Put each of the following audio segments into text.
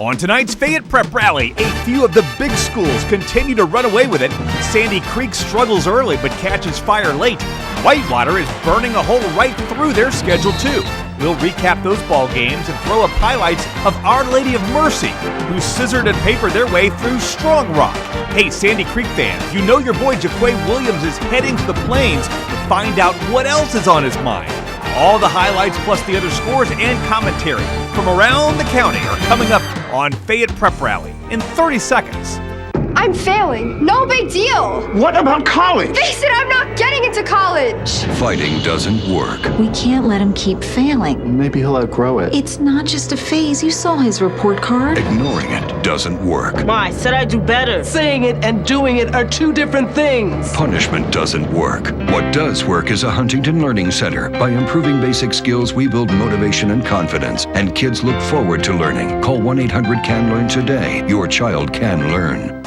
On tonight's Fayette Prep Rally, a few of the big schools continue to run away with it. Sandy Creek struggles early but catches fire late. Whitewater is burning a hole right through their schedule too. We'll recap those ball games and throw up highlights of Our Lady of Mercy, who scissored and papered their way through Strong Rock. Hey, Sandy Creek fans, you know your boy JaQuay Williams is heading to the Plains to find out what else is on his mind. All the highlights plus the other scores and commentary from around the county are coming up on Fayette Prep Rally in 30 seconds. I'm failing. No big deal. What about college? Face it, I'm not getting into college. Fighting doesn't work. We can't let him keep failing. Maybe he'll outgrow it. It's not just a phase. You saw his report card. Ignoring it doesn't work. Ma, I said I'd do better. Saying it and doing it are two different things. Punishment doesn't work. What does work is a Huntington Learning Center. By improving basic skills, we build motivation and confidence, and kids look forward to learning. Call 1-800-CAN-LEARN today. Your child can learn.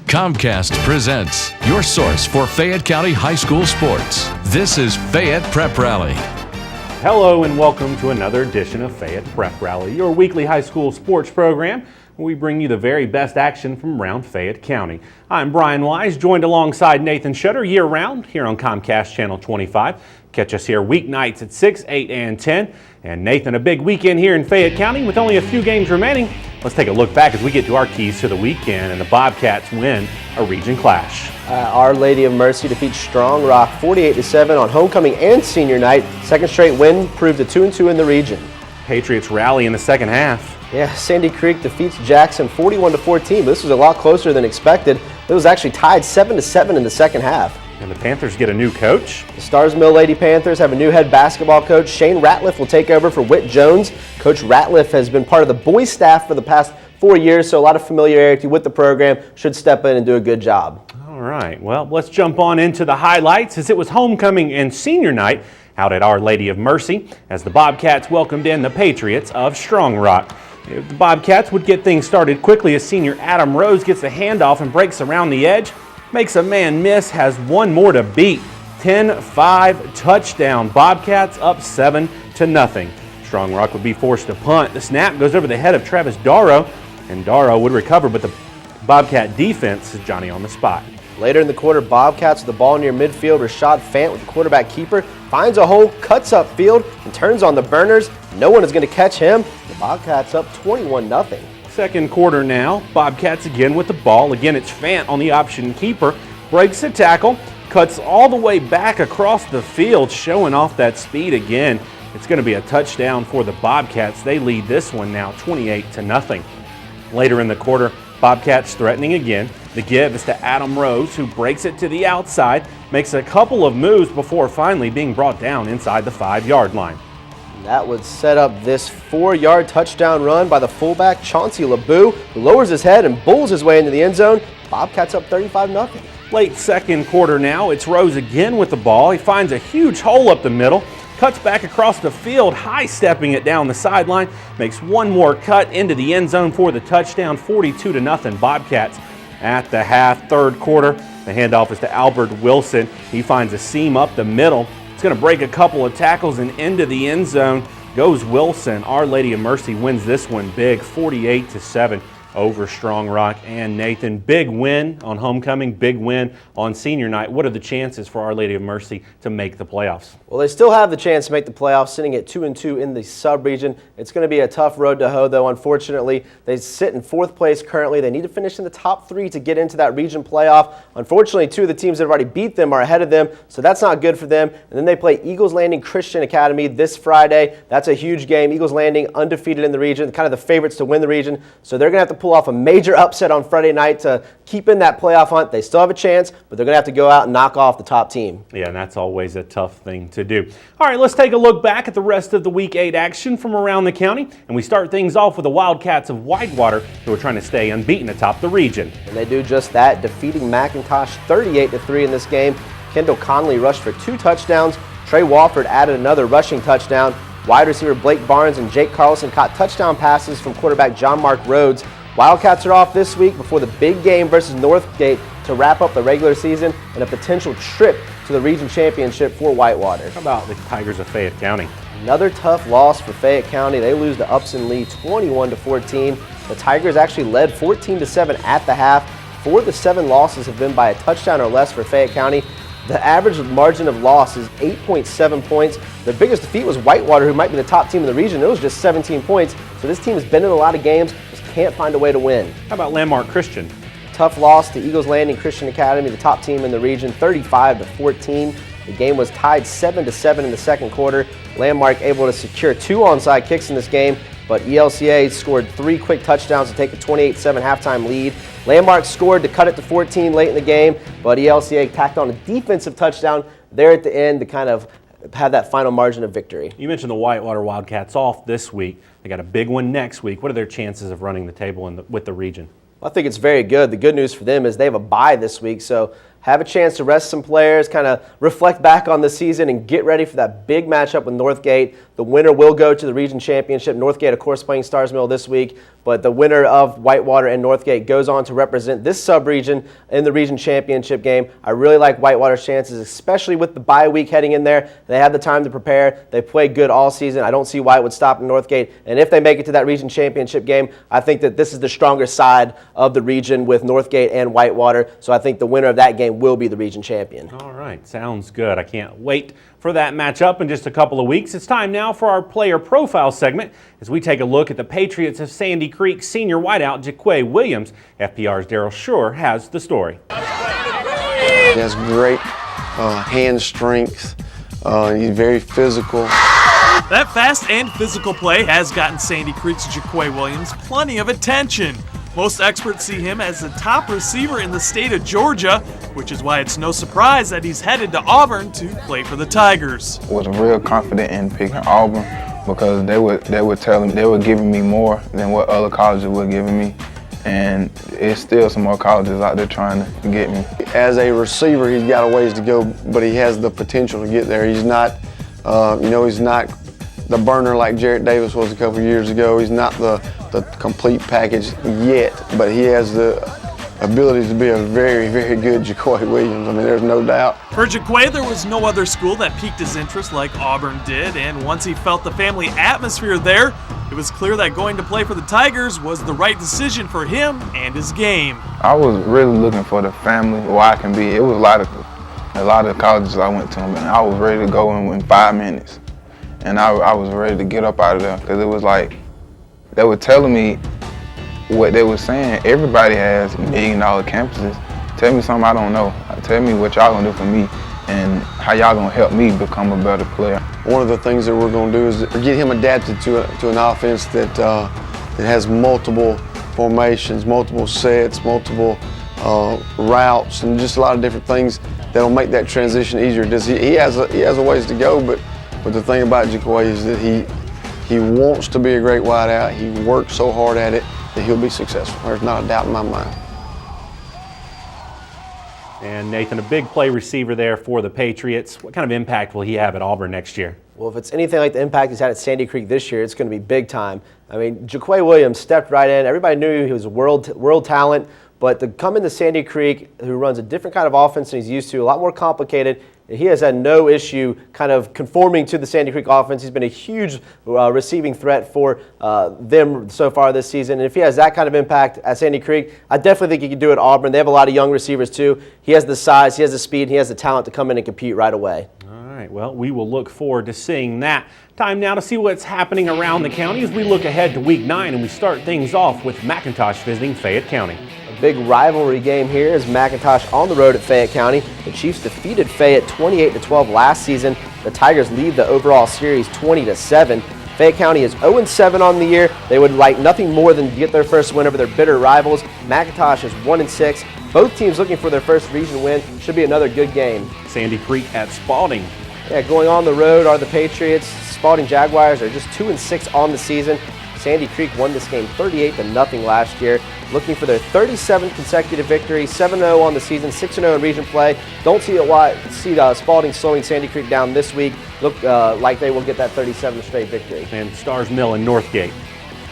Comcast presents your source for Fayette County High School sports. This is Fayette Prep Rally. Hello and welcome to another edition of Fayette Prep Rally, your weekly high school sports program where we bring you the very best action from around Fayette County. I'm Brian Wise, joined alongside Nathan Shutter year-round here on Comcast Channel 25. Catch us here weeknights at 6, 8, and 10. And Nathan, a big weekend here in Fayette County with only a few games remaining. Let's take a look back as we get to our keys to the weekend, and the Bobcats win a region clash. Our Lady of Mercy defeats Strong Rock 48-7 on homecoming and senior night. Second straight win proved a 2-2 in the region. Patriots rally in the second half. Yeah, Sandy Creek defeats Jackson 41-14. This was a lot closer than expected. It was actually tied 7-7 in the second half. And the Panthers get a new coach. The Stars Mill Lady Panthers have a new head basketball coach. Shane Ratliff will take over for Whit Jones. Coach Ratliff has been part of the boys staff for the past 4 years, so a lot of familiarity with the program. Should step in and do a good job. All right, well, let's jump on into the highlights as it was homecoming and senior night out at Our Lady of Mercy as the Bobcats welcomed in the Patriots of Strong Rock. The Bobcats would get things started quickly as senior Adam Rose gets the handoff and breaks around the edge. Makes a man miss, has one more to beat. 10-5 touchdown. Bobcats up 7-0. Strong Rock would be forced to punt. The snap goes over the head of Travis Darrow, and Darrow would recover, but the Bobcat defense is Johnny on the spot. Later in the quarter, Bobcats with the ball near midfield. Rashad Fant with the quarterback keeper finds a hole, cuts up field, and turns on the burners. No one is going to catch him. The Bobcats up 21-0. Second quarter now, Bobcats again with the ball. Again, it's Fant on the option keeper. Breaks the tackle, cuts all the way back across the field, showing off that speed again. It's going to be a touchdown for the Bobcats. They lead this one now 28-0. Later in the quarter, Bobcats threatening again. The give is to Adam Rose, who breaks it to the outside, makes a couple of moves before finally being brought down inside the 5-yard line. That would set up this 4-yard touchdown run by the fullback Chauncey LeBeau, who lowers his head and bulls his way into the end zone. Bobcats up 35-0. Late second quarter now, it's Rose again with the ball. He finds a huge hole up the middle, cuts back across the field, high-stepping it down the sideline, makes one more cut into the end zone for the touchdown, 42-0 Bobcats at the half. Third quarter, the handoff is to Albert Wilson. He finds a seam up the middle. It's going to break a couple of tackles and into the end zone goes Wilson. Our Lady of Mercy wins this one big, 48-7 over Strong Rock. And Nathan, big win on homecoming, big win on senior night. What are the chances for Our Lady of Mercy to make the playoffs? Well, they still have the chance to make the playoffs, sitting at 2-2 in the sub-region. It's going to be a tough road to hoe, though. Unfortunately, they sit in fourth place currently. They need to finish in the top 3 to get into that region playoff. Unfortunately, 2 of the teams that have already beat them are ahead of them, so that's not good for them. And then they play Eagles Landing Christian Academy this Friday. That's a huge game. Eagles Landing undefeated in the region, kind of the favorites to win the region. So they're going to have to pull off a major upset on Friday night to keep in that playoff hunt. They still have a chance, but they're going to have to go out and knock off the top team. Yeah, and that's always a tough thing to do. All right, let's take a look back at the rest of the Week 8 action from around the county, and we start things off with the Wildcats of Whitewater, who are trying to stay unbeaten atop the region. And they do just that, defeating McIntosh 38-3 in this game. Kendall Conley rushed for 2 touchdowns. Trey Walford added another rushing touchdown. Wide receiver Blake Barnes and Jake Carlson caught touchdown passes from quarterback John Mark Rhodes. Wildcats are off this week before the big game versus Northgate to wrap up the regular season and a potential trip to the region championship for Whitewater. How about the Tigers of Fayette County? Another tough loss for Fayette County. They lose to Upson Lee 21-14. The Tigers actually led 14-7 at the half. 4 of the 7 losses have been by a touchdown or less for Fayette County. The average margin of loss is 8.7 points. The biggest defeat was Whitewater, who might be the top team in the region. It was just 17 points. So this team has been in a lot of games, just can't find a way to win. How about Landmark Christian? Tough loss to Eagles Landing Christian Academy, the top team in the region, 35-14. The game was tied 7-7 in the second quarter. Landmark able to secure 2 onside kicks in this game, but ELCA scored 3 quick touchdowns to take a 28-7 halftime lead. Landmark scored to cut it to 14 late in the game, but ELCA tacked on a defensive touchdown there at the end to kind of have that final margin of victory. You mentioned the Whitewater Wildcats off this week. They got a big one next week. What are their chances of running the table with the region? I think it's very good. The good news for them is they have a bye this week, so have a chance to rest some players, kind of reflect back on the season and get ready for that big matchup with Northgate. The winner will go to the region championship. Northgate, of course, playing Stars Mill this week, but the winner of Whitewater and Northgate goes on to represent this sub-region in the region championship game. I really like Whitewater's chances, especially with the bye week heading in there. They have the time to prepare. They played good all season. I don't see why it would stop in Northgate. And if they make it to that region championship game, I think that this is the stronger side of the region with Northgate and Whitewater. So I think the winner of that game will be the region champion. All right, sounds good. I can't wait for that matchup in just a couple of weeks. It's time now for our player profile segment as we take a look at the Patriots of Sandy Creek senior wideout JaQuay Williams. FPR's Daryl Shore has the story. He has great hand strength. He's very physical. That fast and physical play has gotten Sandy Creek's JaQuay Williams plenty of attention. Most experts see him as the top receiver in the state of Georgia, which is why it's no surprise that he's headed to Auburn to play for the Tigers. I was real confident in picking Auburn because they were giving me more than what other colleges were giving me, and it's still some more colleges out there trying to get me. As a receiver, he's got a ways to go, but he has the potential to get there. He's not, he's not the burner like Jarrett Davis was a couple years ago. He's not the complete package yet, but he has the ability to be a very, very good JaQuay Williams. I mean, there's no doubt. For JaQuay, there was no other school that piqued his interest like Auburn did, and once he felt the family atmosphere there, it was clear that going to play for the Tigers was the right decision for him and his game. I was really looking for the family where I can be. It was a lot of colleges I went to, and I was ready to go in 5 minutes. And I was ready to get up out of there because it was like they were telling me what they were saying. Everybody has $1 million campuses. Tell me something I don't know. Tell me what y'all gonna do for me and how y'all gonna help me become a better player. One of the things that we're gonna do is get him adapted to an offense that has multiple formations, multiple sets, multiple routes, and just a lot of different things that'll make that transition easier. He has a ways to go, but the thing about JaQuay is that he wants to be a great wideout. He works so hard at it that he'll be successful. There's not a doubt in my mind. And Nathan, a big play receiver there for the Patriots. What kind of impact will he have at Auburn next year? Well, if it's anything like the impact he's had at Sandy Creek this year, it's going to be big time. I mean, JaQuay Williams stepped right in. Everybody knew he was a world talent, but to come into Sandy Creek, who runs a different kind of offense than he's used to, a lot more complicated, he has had no issue kind of conforming to the Sandy Creek offense. He's been a huge receiving threat for them so far this season. And if he has that kind of impact at Sandy Creek, I definitely think he can do it at Auburn. They have a lot of young receivers too. He has the size, he has the speed, he has the talent to come in and compete right away. All right, well, we will look forward to seeing that. Time now to see what's happening around the county as we look ahead to Week 9, and we start things off with McIntosh visiting Fayette County. Big rivalry game here is McIntosh on the road at Fayette County. The Chiefs defeated Fayette 28-12 last season. The Tigers lead the overall series 20-7. Fayette County is 0-7 on the year. They would like nothing more than to get their first win over their bitter rivals. McIntosh is 1-6. Both teams looking for their first region win. Should be another good game. Sandy Creek at Spalding. Yeah, going on the road are the Patriots. Spalding Jaguars are just 2-6 on the season. Sandy Creek won this game 38-0 last year, looking for their 37th consecutive victory, 7-0 on the season, 6-0 in region play. Don't see Spalding slowing Sandy Creek down this week. Look like they will get that 37th straight victory. And Stars Mill and Northgate.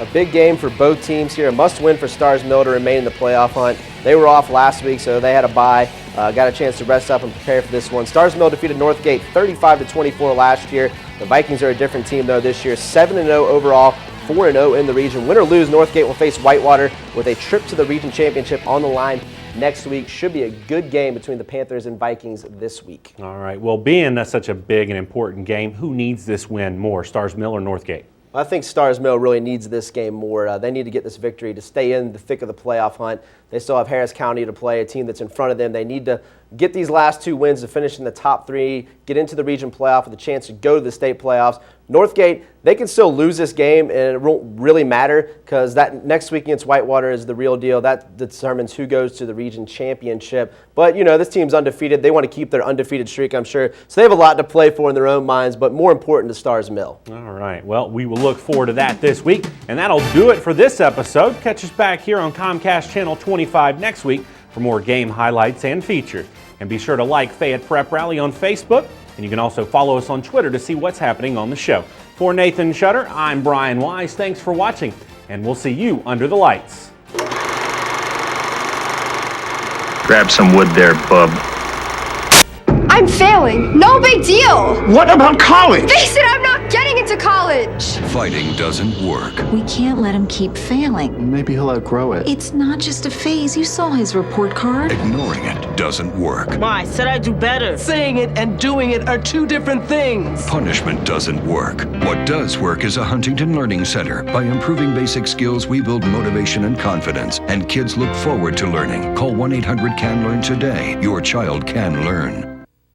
A big game for both teams here. A must-win for Stars Mill to remain in the playoff hunt. They were off last week, so they had a bye. got a chance to rest up and prepare for this one. Stars Mill defeated Northgate 35-24 last year. The Vikings are a different team, though, this year. 7-0 overall, 4-0 in the region. Win or lose, Northgate will face Whitewater with a trip to the region championship on the line next week. Should be a good game between the Panthers and Vikings this week. All right. Well, being such a big and important game, who needs this win more, Stars Mill or Northgate? I think Stars Mill really needs this game more. They need to get this victory to stay in the thick of the playoff hunt. They still have Harris County to play, a team that's in front of them. They need to get these last 2 wins to finish in the top 3, get into the region playoff with a chance to go to the state playoffs. Northgate, they can still lose this game, and it won't really matter because that next week against Whitewater is the real deal. That determines who goes to the region championship. But, this team's undefeated. They want to keep their undefeated streak, I'm sure. So they have a lot to play for in their own minds, but more important to Stars Mill. All right. Well, we will look forward to that this week. And that'll do it for this episode. Catch us back here on Comcast Channel 25 next week for more game highlights and features. And be sure to like Fayette Prep Rally on Facebook. And you can also follow us on Twitter to see what's happening on the show. For Nathan Shutter, I'm Brian Wise. Thanks for watching, and we'll see you under the lights. Grab some wood there, bub. I'm failing. No big deal. What about college? Face it, I'm not getting into college. Fighting doesn't work. We can't let him keep failing. Maybe he'll outgrow it. It's not just a phase. You saw his report card. Ignoring it doesn't work. Ma, I said I'd do better. Saying it and doing it are 2 different things. Punishment doesn't work. What does work is a Huntington Learning Center. By improving basic skills, we build motivation and confidence, and kids look forward to learning. Call 1-800-CAN-LEARN today. Your child can learn.